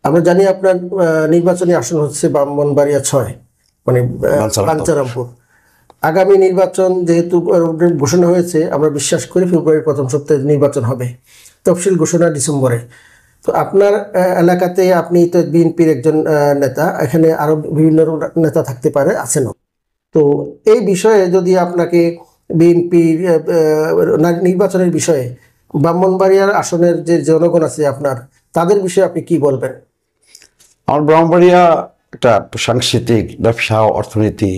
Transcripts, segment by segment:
আমরা জানি আপনার নির্বাচনী আসন হচ্ছে ব্রাহ্মণবাড়িয়া 6, মানে বাঞ্ছারামপুর। আগামী নির্বাচন যেহেতু ঘোষণা হয়েছে, আমরা বিশ্বাস করি ফেব্রুয়ারির প্রথম সপ্তাহে নির্বাচন হবে, তফসিল ঘোষণা ডিসেম্বরে। তো আপনার এলাকাতে আপনি তো বিএনপির একজন নেতা, এখানে আরো বিভিন্ন নেতা থাকতে পারে, আছেনও। তো এই বিষয়ে যদি আপনাকে বিএনপির নির্বাচনের বিষয়ে ব্রাহ্মণবাড়িয়ার আসনের যে জনগণ আছে আপনার, তাদের বিষয়ে আপনি কি বলবেন? আমার ব্রাহ্মণবাড়িয়া একটা সাংস্কৃতিক, ব্যবসা, অর্থনীতি,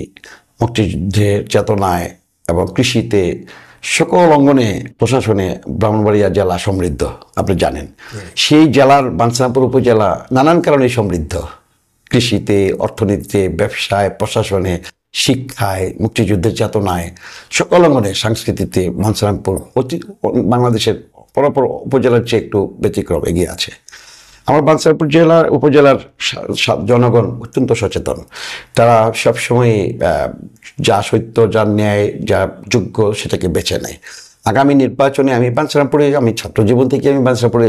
মুক্তিযুদ্ধের চেতনায় এবং কৃষিতে সকল অঙ্গনে, প্রশাসনে ব্রাহ্মণবাড়িয়া জেলা সমৃদ্ধ, আপনি জানেন। সেই জেলার বাঞ্ছারামপুর উপজেলা নানান কারণে সমৃদ্ধ, কৃষিতে, অর্থনীতিতে, ব্যবসায়, প্রশাসনে, শিক্ষায়, মুক্তিযুদ্ধের চেতনায়, সকল অঙ্গনে, সংস্কৃতিতে বাঞ্ছারামপুর বাংলাদেশের পরপর উপজেলার চেয়ে একটু ব্যতিক্রম এগিয়ে আছে। আমার বাঞ্ছারামপুর উপজেলার জনগণ অত্যন্ত সচেতন। তারা সবসময় যা সত্য, যা ন্যায়, যা যোগ্য সেটাকে বেছে নেয়। আগামী নির্বাচনে আমি বাঞ্ছারামপুরে, আমি ছাত্র জীবন থেকে আমি বাঞ্ছারামপুরে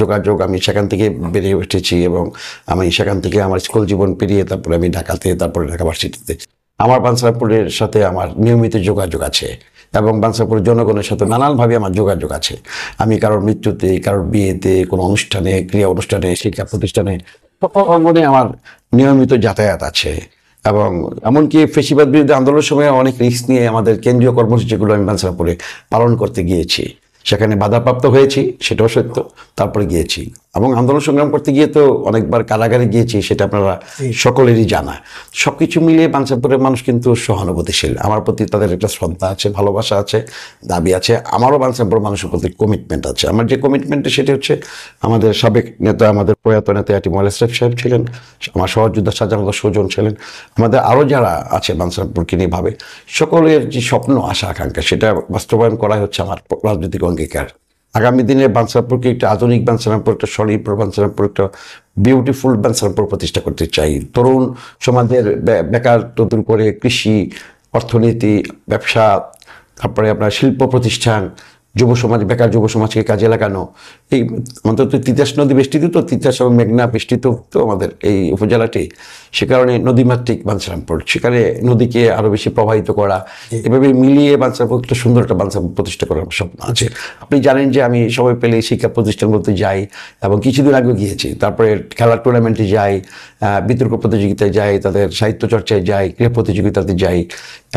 যোগাযোগ, আমি সেখান থেকে বেড়ে উঠেছি এবং আমি সেখান থেকে আমার স্কুল জীবন পেরিয়ে তারপরে আমি ঢাকাতে, তারপরে ঢাকা ভার্সিটিতে। আমার বাঞ্ছারামপুরের সাথে আমার নিয়মিত যোগাযোগ আছে এবং বাঞ্ছারামপুরের জনগণের সাথে নানানভাবে আমার যোগাযোগ আছে। আমি কারোর মৃত্যুতে, কারোর বিয়েতে, কোনো অনুষ্ঠানে, ক্রিয়া অনুষ্ঠানে, শিক্ষা প্রতিষ্ঠানে, সকল অঙ্গনে আমার নিয়মিত যাতায়াত আছে। এবং এমনকি ফ্যাসিবাদ বিরোধী আন্দোলনের সময় অনেক রিস্ক নিয়ে আমাদের কেন্দ্রীয় কর্মসূচিগুলো আমি বাঞ্ছারামপুরে পালন করতে গিয়েছি। সেখানে বাধাপ্রাপ্ত হয়েছি, সেটাও সত্য, তারপরে গিয়েছি। এবং আন্দোলন সংগ্রাম করতে গিয়ে তো অনেকবার কারাগারে গিয়েছি, সেটা আপনারা সকলেরই জানা। সবকিছু মিলিয়ে বাঞ্ছারামপুরের মানুষ কিন্তু সহানুভূতিশীল। আমার প্রতি তাদের একটা শ্রদ্ধা আছে, ভালোবাসা আছে, দাবি আছে। আমারও বাঞ্ছারামপুর মানুষের প্রতি কমিটমেন্ট আছে। আমার যে কমিটমেন্টটা সেটা হচ্ছে, আমাদের সাবেক নেতা, আমাদের প্রয়াত নেতা এটি মৌলা সাহেব ছিলেন, আমার সহযোদ্ধা শাহজাহান সুজন ছিলেন, আমাদের আরও যারা আছে বাঞ্ছারামপুরকে নিয়ে ভাবে, সকলের যে স্বপ্ন, আশা, আকাঙ্ক্ষা, সেটা বাস্তবায়ন করাই হচ্ছে আমার রাজনৈতিক অঙ্গীকার। আগামী দিনে বাঞ্ছারামপুরকে একটা আধুনিক বাঞ্ছারামপুর, একটা স্বনির্ভর বাঞ্ছারামপুর, একটা বিউটিফুল বাঞ্ছারামপুর প্রতিষ্ঠা করতে চাই। তরুণ সমাজের বেকার দূর করে কৃষি, অর্থনীতি, ব্যবসা, তারপরে আপনার শিল্প প্রতিষ্ঠান, যুব সমাজ, বেকার যুব সমাজকে কাজে লাগানো। এই আমাদের তো তিতাস নদী বেষ্টিত, তো তিতাস এবং মেঘনা বেষ্টিত তো আমাদের এই উপজেলাটি, সে কারণে নদীমাতৃক বাঞ্ছারামপুর, সেখানে নদীকে আরো বেশি প্রবাহিত করা, এভাবে মিলিয়ে বাঞ্ছারামপুর একটা সুন্দর একটা বাঞ্ছারামপুর প্রতিষ্ঠা করার স্বপ্ন আছে। আপনি জানেন যে আমি সময় পেলে শিক্ষা প্রতিষ্ঠানগুলোতে যাই এবং কিছুদিন আগেও গিয়েছি। তারপরে খেলার টুর্নামেন্টে যাই, বিতর্ক প্রতিযোগিতায় যাই, তাদের সাহিত্য চর্চায় যাই, ক্রীড়া প্রতিযোগিতাতে যাই।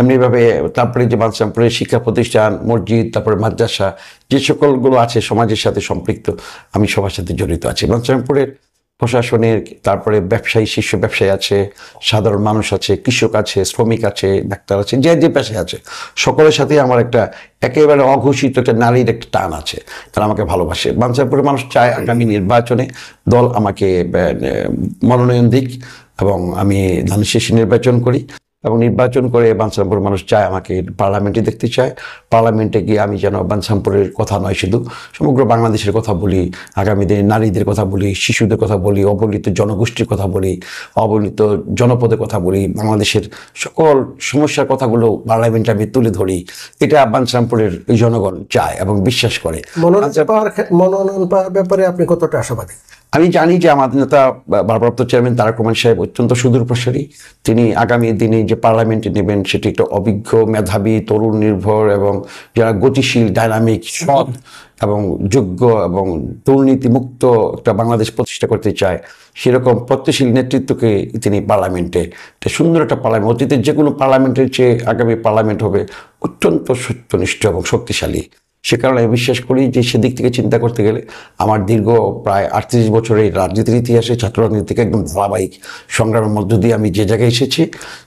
এমনিভাবে তারপরে যে বাঞ্ছারামপুরের শিক্ষা প্রতিষ্ঠান, মসজিদ, তারপরে মাদ্রাসা, যে সকলগুলো আছে সমাজের সাথে সম্পৃক্ত, আমি সবার সাথে জড়িত আছি। বাঞ্ছারামপুরের প্রশাসনের, তারপরে ব্যবসায়ী, শীর্ষ ব্যবসায়ী আছে, সাধারণ মানুষ আছে, কৃষক আছে, শ্রমিক আছে, ডাক্তার আছে, যে যে পেশায় আছে, সকলের সাথে আমার একটা একেবারে অঘোষিত একটা নারীর একটা টান আছে। তারা আমাকে ভালোবাসে। বাঞ্ছারামপুরের মানুষ চায় আগামী নির্বাচনে দল আমাকে মনোনয়ন দিক এবং আমি ধানের শীষে নির্বাচন করি এবং নির্বাচন করে বাঞ্ছারামপুর মানুষ চায় আমাকে পার্লামেন্টে দেখতে চায়। পার্লামেন্টে গিয়ে আমি যেন বাঞ্ছারামপুরের কথা নয় শুধু, সমগ্র বাংলাদেশের কথা বলি, আগামী দিনে নারীদের কথা বলি, শিশুদের কথা বলি, অবহেলিত জনগোষ্ঠীর কথা বলি, অবহেলিত জনপদের কথা বলি, বাংলাদেশের সকল সমস্যার কথাগুলো পার্লামেন্টে আমি তুলে ধরি। এটা বাঞ্ছারামপুরের এই জনগণ চায় এবং বিশ্বাস করে। মনোনয়ন পাওয়ার ব্যাপারে আপনি কতটা আশাবাদী? আমি জানি যে আমাদের নেতা ভারপ্রাপ্ত চেয়ারম্যান তারেক রহমান সাহেব অত্যন্ত সুদূরপ্রসারী। তিনি আগামী দিনে যে পার্লামেন্টে নেবেন সেটি একটা অভিজ্ঞ, মেধাবী, তরুণ নির্ভর এবং যারা গতিশীল, ডাইনামিক, সৎ এবং যোগ্য এবং দুর্নীতিমুক্ত একটা বাংলাদেশ প্রতিষ্ঠা করতে চায়, সেরকম প্রত্যয়শীল নেতৃত্বকে তিনি পার্লামেন্টে, একটা সুন্দর একটা পার্লামেন্ট, অতীতের যে কোনো পার্লামেন্টের চেয়ে আগামী পার্লামেন্ট হবে অত্যন্ত সত্যনিষ্ঠ এবং শক্তিশালী। সে কারণে আমি বিশ্বাস করি যে সেদিক থেকে চিন্তা করতে গেলে আমার দীর্ঘ প্রায় 38 বছরের রাজনীতির ইতিহাসে, ছাত্র রাজনীতি থেকে একদম ধারাবাহিক সংগ্রামের মধ্য দিয়ে আমি যে জায়গায় এসেছি,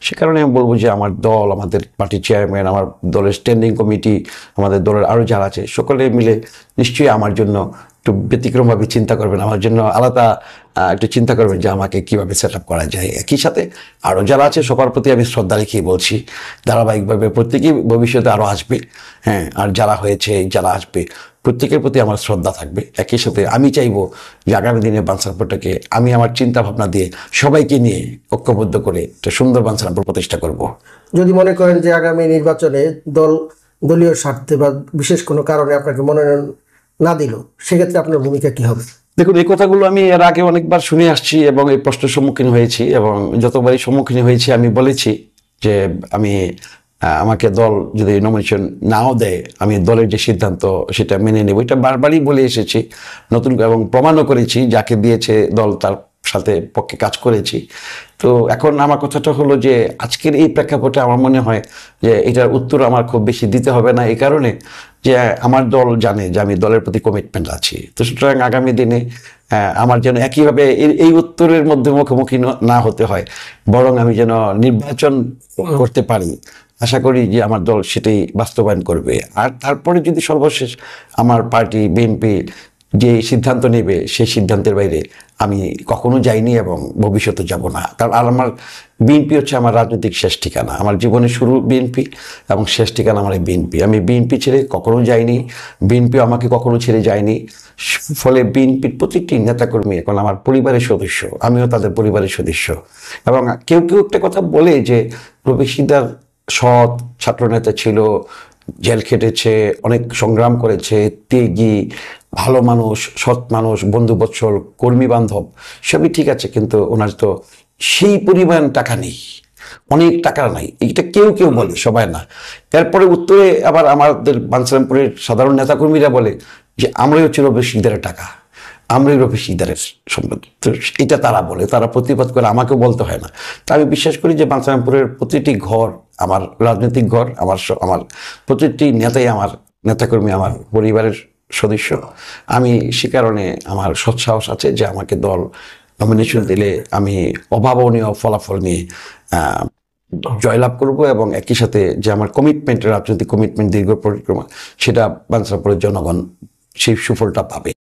সে কারণে আমি বলবো যে আমার দল, আমাদের পার্টির চেয়ারম্যান, আমার দলের স্ট্যান্ডিং কমিটি, আমাদের দলের আরও যারা আছে, সকলে মিলে নিশ্চয়ই আমার জন্য একটু ব্যতিক্রমভাবে চিন্তা করবেন, আমার জন্য আলাদা একটু চিন্তা করবেন যে আমাকে কীভাবে সেট আপ করা যায়। একই সাথে আরও যারা আছে সবার প্রতি আমি শ্রদ্ধা রেখেই বলছি, ধারাবাহিকভাবে প্রত্যেকেই ভবিষ্যতে আরও আসবে, হ্যাঁ, আর যারা হয়েছে, যারা আসবে, প্রত্যেকের প্রতি আমার শ্রদ্ধা থাকবে। একই সাথে আমি চাইবো যে আগামী দিনে বাঞ্ছারামপুরটাকে আমি আমার চিন্তা ভাবনা দিয়ে সবাইকে নিয়ে ঐক্যবদ্ধ করে একটা সুন্দর বাঞ্ছারামপুর প্রতিষ্ঠা করব। যদি মনে করেন যে আগামী নির্বাচনে দলীয় স্বার্থে বা বিশেষ কোনো কারণে আপনাকে মনোনয়ন না দিল, সেক্ষেত্রে আপনার ভূমিকা কী হবে? দেখুন, এই কথাগুলো আমি এর আগে অনেকবার শুনে আসছি এবং এই প্রশ্নের সম্মুখীন হয়েছি, এবং যতবারই সম্মুখীন হয়েছি আমি বলেছি যে আমি আমাকে দল যদি নমিনেশন নাও দেয়, আমি দলের যে সিদ্ধান্ত সেটা মেনে নেব। এটা বারবারই বলে এসেছি, নতুন এবং প্রমাণও করেছি, যাকে দিয়েছে দল তার সাথে পক্ষে কাজ করেছি। তো এখন আমার কথাটা হলো যে আজকের এই প্রেক্ষাপটে আমার মনে হয় যে এটার উত্তর আমার খুব বেশি দিতে হবে না, এই কারণে যে আমার দল জানে যে আমি দলের প্রতি কমিটমেন্ট আছি। তো সুতরাং আগামী দিনে আমার যেন একইভাবে এই উত্তরের মধ্যে মুখোমুখি না হতে হয়, বরং আমি যেন নির্বাচন করতে পারি। আশা করি যে আমার দল সেটাই বাস্তবায়ন করবে। আর তারপরে যদি সর্বশেষ আমার পার্টি বিএনপি যে সিদ্ধান্ত নেবে, সেই সিদ্ধান্তের বাইরে আমি কখনো যাইনি এবং ভবিষ্যতে যাব না। কারণ আমার বিএনপি হচ্ছে আমার রাজনৈতিক শেষ ঠিকানা। আমার জীবনের শুরু বিএনপি এবং শেষ ঠিকানা আমার এই বিএনপি। আমি বিএনপি ছেড়ে কখনো যাইনি, বিএনপিও আমাকে কখনো ছেড়ে যায়নি। ফলে বিএনপির প্রত্যেকটি নেতাকর্মী এখন আমার পরিবারের সদস্য, আমিও তাদের পরিবারের সদস্য। এবং কেউ কেউ একটা কথা বলে যে রবি শিকদার সৎ ছাত্রনেতা ছিল, জেল খেটেছে, অনেক সংগ্রাম করেছে, ত্যাগী, ভালো মানুষ, সৎ মানুষ, বন্ধুবৎসল, কর্মী বান্ধব, সবই ঠিক আছে, কিন্তু ওনার তো সেই পরিমাণ টাকা নেই, অনেক টাকা নাই। এটা কেউ কেউ বলে, সবাই না। এরপরে উত্তরে আবার আমাদের বাঞ্ছারামপুরের সাধারণ নেতাকর্মীরা বলে যে আমরাই হচ্ছে রবি শিকদারের টাকা, আমরাই রবি শিকদারের সম্পদ। তো এটা তারা বলে, তারা প্রতিবাদ করে, আমাকেও বলতে হয় না। তা আমি বিশ্বাস করি যে বাঞ্ছারামপুরের প্রতিটি ঘর আমার রাজনৈতিক ঘর, আমার প্রতিটি নেতাই আমার নেতাকর্মী, আমার পরিবারের সদস্য। আমি সে কারণে আমার সৎসাহস আছে যে আমাকে দল নমিনেশন দিলে আমি অভাবনীয় ফলাফল নিয়ে জয়লাভ করব, এবং একই সাথে যে আমার কমিটমেন্ট, রাজনৈতিক কমিটমেন্ট, দীর্ঘ পরিক্রমা, সেটা বাঞ্ছারামপুরের জনগণ সেই সুফলটা পাবে।